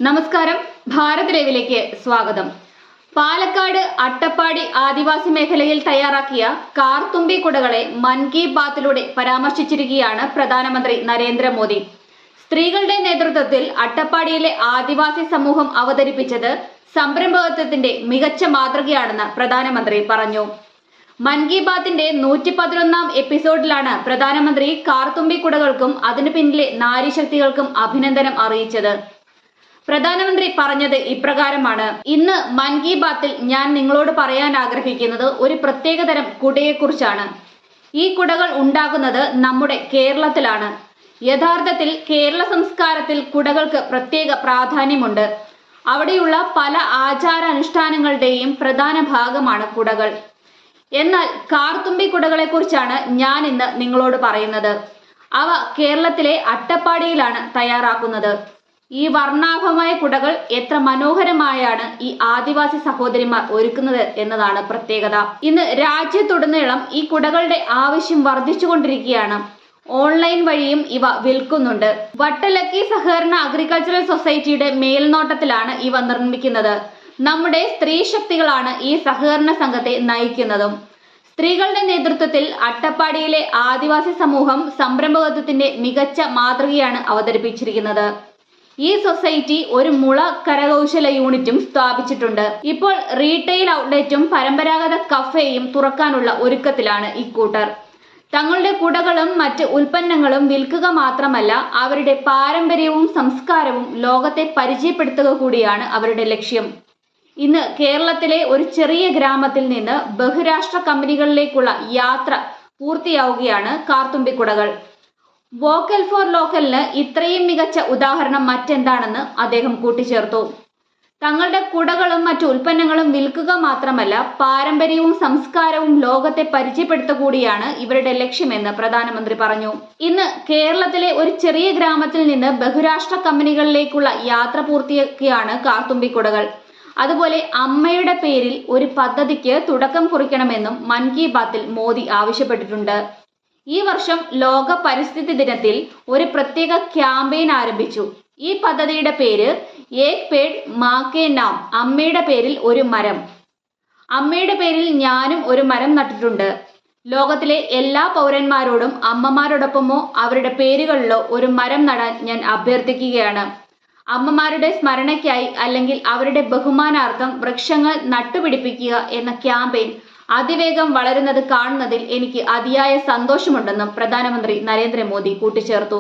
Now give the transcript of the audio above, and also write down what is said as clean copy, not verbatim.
നമസ്കാരം, ഭാരത് ലൈവിലേക്ക് സ്വാഗതം. പാലക്കാട് അട്ടപ്പാടി ആദിവാസി മേഖലയിൽ തയ്യാറാക്കിയ കാർത്തുമ്പി കുടകളെ മൻ കി ബാത്തിലൂടെ പരാമർശിച്ചിരിക്കുകയാണ് പ്രധാനമന്ത്രി നരേന്ദ്രമോദി. സ്ത്രീകളുടെ നേതൃത്വത്തിൽ അട്ടപ്പാടിയിലെ ആദിവാസി സമൂഹം അവതരിപ്പിച്ചത് സംരംഭകത്വത്തിന്റെ മികച്ച മാതൃകയാണെന്ന് പ്രധാനമന്ത്രി പറഞ്ഞു. മൻ കി ബാത്തിന്റെ 111 എപ്പിസോഡിലാണ് പ്രധാനമന്ത്രി കാർത്തുമ്പി കുടകൾക്കും അതിനു പിന്നിലെ നാരീശക്തികൾക്കും അഭിനന്ദനം അറിയിച്ചത്. പ്രധാനമന്ത്രി പറഞ്ഞത് ഇപ്രകാരമാണ്: ഇന്ന് മൻ കി ബാത്തിൽ ഞാൻ നിങ്ങളോട് പറയാൻ ആഗ്രഹിക്കുന്നത് ഒരു പ്രത്യേകതരം കുടയെക്കുറിച്ചാണ്. ഈ കുടകൾ ഉണ്ടാകുന്നത് നമ്മുടെ കേരളത്തിലാണ്. യഥാർത്ഥത്തിൽ കേരള സംസ്കാരത്തിൽ കുടകൾക്ക് പ്രത്യേക പ്രാധാന്യമുണ്ട്. അവിടെയുള്ള പല ആചാരാനുഷ്ഠാനങ്ങളുടെയും പ്രധാന ഭാഗമാണ് കുടകൾ. എന്നാൽ കാർത്തുമ്പി കുടകളെ കുറിച്ചാണ് ഞാൻ ഇന്ന് നിങ്ങളോട് പറയുന്നത്. അവ കേരളത്തിലെ അട്ടപ്പാടിയിലാണ് തയ്യാറാക്കുന്നത്. ഈ വർണ്ണാഭമായ കുടകൾ എത്ര മനോഹരമായാണ് ഈ ആദിവാസി സഹോദരിമാർ ഒരുക്കുന്നത് എന്നതാണ് പ്രത്യേകത. ഇന്ന് രാജ്യത്തുടനീളം ഈ കുടകളുടെ ആവശ്യം വർദ്ധിച്ചുകൊണ്ടിരിക്കുകയാണ്. ഓൺലൈൻ വഴിയും ഇവ വിൽക്കുന്നുണ്ട്. വട്ടലക്കി സഹകരണ അഗ്രികൾച്ചറൽ സൊസൈറ്റിയുടെ മേൽനോട്ടത്തിലാണ് ഇവ നിർമ്മിക്കുന്നത്. നമ്മുടെ സ്ത്രീ ശക്തികളാണ് ഈ സഹകരണ സംഘത്തെ നയിക്കുന്നതും. സ്ത്രീകളുടെ നേതൃത്വത്തിൽ അട്ടപ്പാടിയിലെ ആദിവാസി സമൂഹം സംരംഭകത്വത്തിന്റെ മികച്ച മാതൃകയാണ് അവതരിപ്പിച്ചിരിക്കുന്നത്. ഈ സൊസൈറ്റി ഒരു മുള കരകൗശല യൂണിറ്റും സ്ഥാപിച്ചിട്ടുണ്ട്. ഇപ്പോൾ റീറ്റെയിൽ ഔട്ട്ലെറ്റും പരമ്പരാഗത കഫേയും തുറക്കാനുള്ള ഒരുക്കത്തിലാണ് ഇക്കൂട്ടർ. തങ്ങളുടെ കുടകളും മറ്റ് ഉൽപ്പന്നങ്ങളും വിൽക്കുക മാത്രമല്ല, അവരുടെ പാരമ്പര്യവും സംസ്കാരവും ലോകത്തെ പരിചയപ്പെടുത്തുക കൂടിയാണ് അവരുടെ ലക്ഷ്യം. ഇന്ന് കേരളത്തിലെ ഒരു ചെറിയ ഗ്രാമത്തിൽ നിന്ന് ബഹുരാഷ്ട്ര കമ്പനികളിലേക്കുള്ള യാത്ര പൂർത്തിയാവുകയാണ് കാർത്തുമ്പി കുടകൾ. വോക്കൽ ഫോർ ലോക്കലിന് ഇത്രയും മികച്ച ഉദാഹരണം മറ്റെന്താണെന്ന് അദ്ദേഹം കൂട്ടിച്ചേർത്തു. തങ്ങളുടെ കുടകളും മറ്റു ഉൽപ്പന്നങ്ങളും വിൽക്കുക മാത്രമല്ല, പാരമ്പര്യവും സംസ്കാരവും ലോകത്തെ പരിചയപ്പെടുത്തുക കൂടിയാണ് ഇവരുടെ ലക്ഷ്യമെന്ന് പ്രധാനമന്ത്രി പറഞ്ഞു. ഇന്ന് കേരളത്തിലെ ഒരു ചെറിയ ഗ്രാമത്തിൽ നിന്ന് ബഹുരാഷ്ട്ര കമ്പനികളിലേക്കുള്ള യാത്ര പൂർത്തിയാക്കിയാണ് കാർത്തുമ്പി കുടകൾ. അതുപോലെ അമ്മയുടെ പേരിൽ ഒരു പദ്ധതിക്ക് തുടക്കം കുറിക്കണമെന്നും മൻ കി ബാത്തിൽ മോദി ആവശ്യപ്പെട്ടിട്ടുണ്ട്. ഈ വർഷം ലോക പരിസ്ഥിതി ദിനത്തിൽ ഒരു പ്രത്യേക ക്യാമ്പയിൻ ആരംഭിച്ചു. ഈ പദ്ധതിയുടെ പേര് ഏക് പേഡ് മാ കെ നാം, അമ്മയുടെ പേരിൽ ഒരു മരം. അമ്മയുടെ പേരിൽ ഞാനും ഒരു മരം നട്ടിട്ടുണ്ട്. ലോകത്തിലെ എല്ലാ പൗരന്മാരോടും അമ്മമാരോടൊപ്പമോ അവരുടെ പേരുകളിലോ ഒരു മരം നടാൻ ഞാൻ അഭ്യർത്ഥിക്കുകയാണ്. അമ്മമാരുടെ സ്മരണയ്ക്കായി അല്ലെങ്കിൽ അവരുടെ ബഹുമാനാർത്ഥം വൃക്ഷങ്ങൾ നട്ടുപിടിപ്പിക്കുക എന്ന ക്യാമ്പയിൻ അതിവേഗം വളരുന്നത് കാണുന്നതിൽ എനിക്ക് അതിയായ സന്തോഷമുണ്ടെന്നും പ്രധാനമന്ത്രി നരേന്ദ്രമോദി കൂട്ടിച്ചേർത്തു.